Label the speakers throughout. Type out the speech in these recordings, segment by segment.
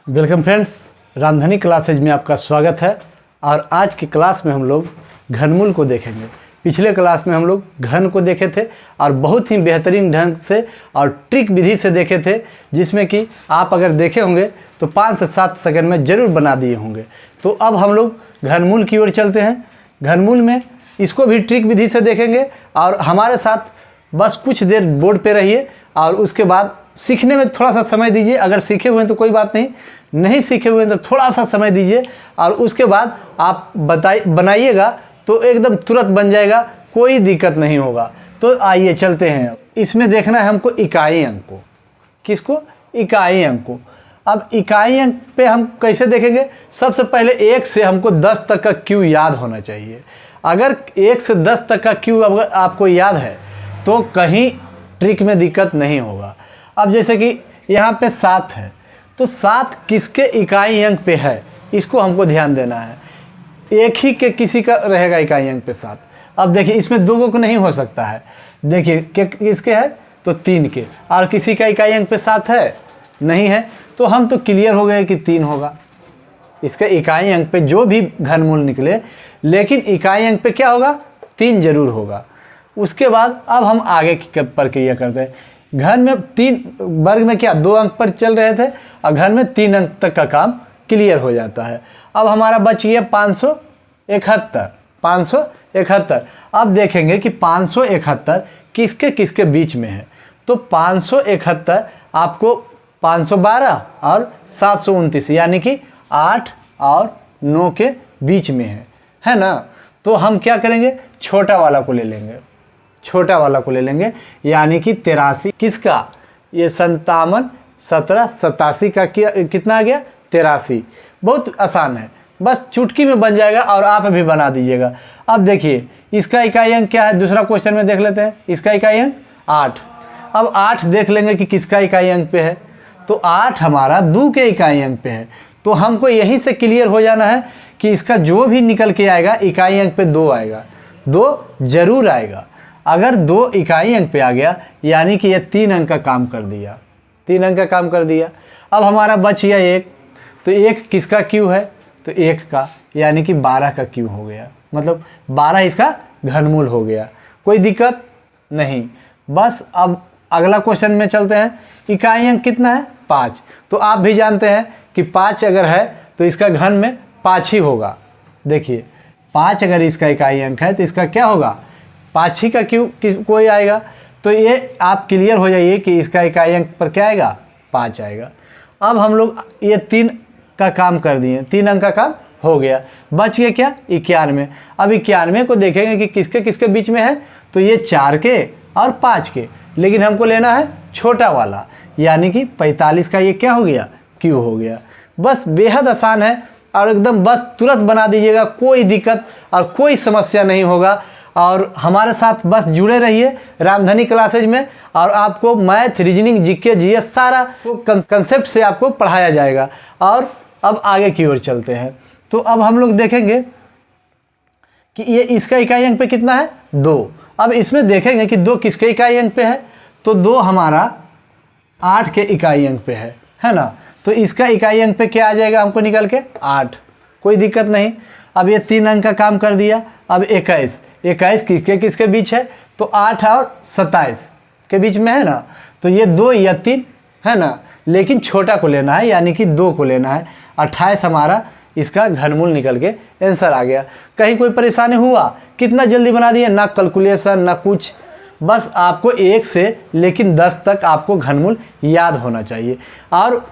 Speaker 1: Welcome friends, Ramdhani classes में आपका स्वागत है। और आज की क्लास में हम लोग घनमूल को देखेंगे। पिछले क्लास में हम लोग घन को देखे थे और बहुत ही बेहतरीन ढंग से और ट्रिक विधि से देखे थे, जिसमें कि आप अगर देखे होंगे तो 5 से 7 सेकंड में ज़रूर बना दिए होंगे। तो अब हम लोग घनमूल की ओर चलते हैं। घनमूल में इसको भी ट्रिक विधि से देखेंगे और हमारे साथ बस कुछ देर बोर्ड पे रहिए और उसके बाद सीखने में थोड़ा सा समय दीजिए। अगर सीखे हुए हैं तो कोई बात नहीं, नहीं सीखे हुए हैं तो थोड़ा सा समय दीजिए और उसके बाद आप बनाइएगा तो एकदम तुरंत बन जाएगा, कोई दिक्कत नहीं होगा। तो आइए चलते हैं। इसमें देखना है हमको इकाई अंक को। किसको? इकाई अंक को। अब इकाई अंक पे हम कैसे देखेंगे? सबसे पहले 1 से हमको 10 तक का क्यू याद होना चाहिए। अगर 1 से 10 तक का क्यू अगर आपको याद है तो कहीं ट्रिक में दिक्कत नहीं होगा। अब जैसे कि यहाँ पे 7 है, तो 7 किसके इकाई अंक पे है, इसको हमको ध्यान देना है। एक ही के किसी का रहेगा इकाई अंक पे 7। अब देखिए इसमें 2 को नहीं हो सकता है। देखिए किसके है तो 3 के, और किसी का इकाई अंक पे 7 है नहीं है, तो हम तो क्लियर हो गए कि 3 होगा। इसके इकाई अंक पे जो भी घनमूल निकले, लेकिन इकाई अंक पे क्या होगा? 3 जरूर होगा। उसके बाद अब हम आगे की प्रक्रिया करते हैं। घन में 3 वर्ग में क्या 2 अंक पर चल रहे थे और घन में 3 अंक तक का काम क्लियर हो जाता है। अब हमारा बच गया 571। अब देखेंगे कि 571 किसके किसके बीच में है। तो 571 आपको 512 और 729 यानी कि 8 और 9 के बीच में है ना। तो हम क्या करेंगे? छोटा वाला को ले लेंगे। छोटा वाला को ले लेंगे यानी कि 83 किसका? ये 57, 17, 87 का कितना आ गया? 83। बहुत आसान है, बस चुटकी में बन जाएगा और आप भी बना दीजिएगा। अब देखिए इसका इकाई अंक क्या है, दूसरा क्वेश्चन में देख लेते हैं। इसका इकाई अंक 8। अब 8 देख लेंगे कि किसका इकाई अंक पे है। तो 8 हमारा 2 के इकाई अंक पे है। तो हमको यहीं से क्लियर हो जाना है कि इसका जो भी निकल के आएगा इकाई अंक पे 2 आएगा, 2 जरूर आएगा। अगर 2 इकाई अंक पे आ गया यानी कि ये 3 अंक का काम कर दिया, 3 अंक का काम कर दिया। अब हमारा बच गया 1। तो 1 किसका क्यू है? तो 1 का, यानी कि 12 का क्यू हो गया, मतलब 12 इसका घनमूल हो गया। कोई दिक्कत नहीं। बस अब अगला क्वेश्चन में चलते हैं। इकाई अंक कितना है? 5। तो आप भी जानते हैं कि 5 अगर है तो इसका घन में 5 ही होगा। देखिए 5 अगर इसका इकाई अंक है तो इसका क्या होगा? 5 ही का क्यू कोई आएगा। तो ये आप क्लियर हो जाइए कि इसका इकाई अंक पर क्या आएगा? 5 आएगा। अब हम लोग ये 3 का काम कर दिए, 3 अंक का काम हो गया। बच गया क्या? 91। अब 91 को देखेंगे कि किसके किसके बीच में है। तो ये 4 के और 5 के, लेकिन हमको लेना है छोटा वाला, यानी कि 45 का ये क्या हो गया? क्यू हो गया। बस बेहद आसान है और एकदम बस तुरंत बना दीजिएगा, कोई दिक्कत और कोई समस्या नहीं होगा। और हमारे साथ बस जुड़े रहिए रामधनी क्लासेज में, और आपको मैथ, रीजनिंग, जीके, जीएस सारा कंसेप्ट से आपको पढ़ाया जाएगा। और अब आगे की ओर चलते हैं। तो अब हम लोग देखेंगे कि ये इसका इकाई अंक पे कितना है? 2। अब इसमें देखेंगे कि 2 किसके इकाई अंक पे है। तो 2 हमारा 8 के इकाई अंक पे है ना। तो इसका इकाई अंक पे क्या आ जाएगा हमको निकल के? 8। कोई दिक्कत नहीं। अब ये 3 अंक का काम कर दिया। अब 21 किसके किसके बीच है? तो 8 और 27 के बीच में है ना। तो ये 2 या 3 है ना, लेकिन छोटा को लेना है यानी कि 2 को लेना है। 28 हमारा इसका घनमूल निकल के आंसर आ गया। कहीं कोई परेशानी हुआ? कितना जल्दी बना दिया, ना कैलकुलेशन ना कुछ। बस आपको 1 से लेकिन 10 तक आपको घनमूल याद होना चाहिए और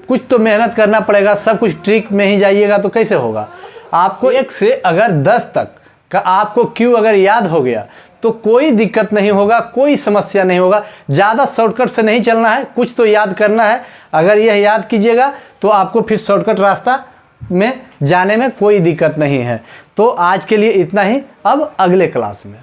Speaker 1: कुछ तो मेहनत करना पड़ेगा। सब कुछ ट्रिक में ही जाइएगा तो कैसे होगा। आपको 1 से अगर 10 तक का आपको क्यू अगर याद हो गया तो कोई दिक्कत नहीं होगा, कोई समस्या नहीं होगा। ज़्यादा शॉर्टकट से नहीं चलना है, कुछ तो याद करना है। अगर यह याद कीजिएगा तो आपको फिर शॉर्टकट रास्ता में जाने में कोई दिक्कत नहीं है। तो आज के लिए इतना ही, अब अगले क्लास में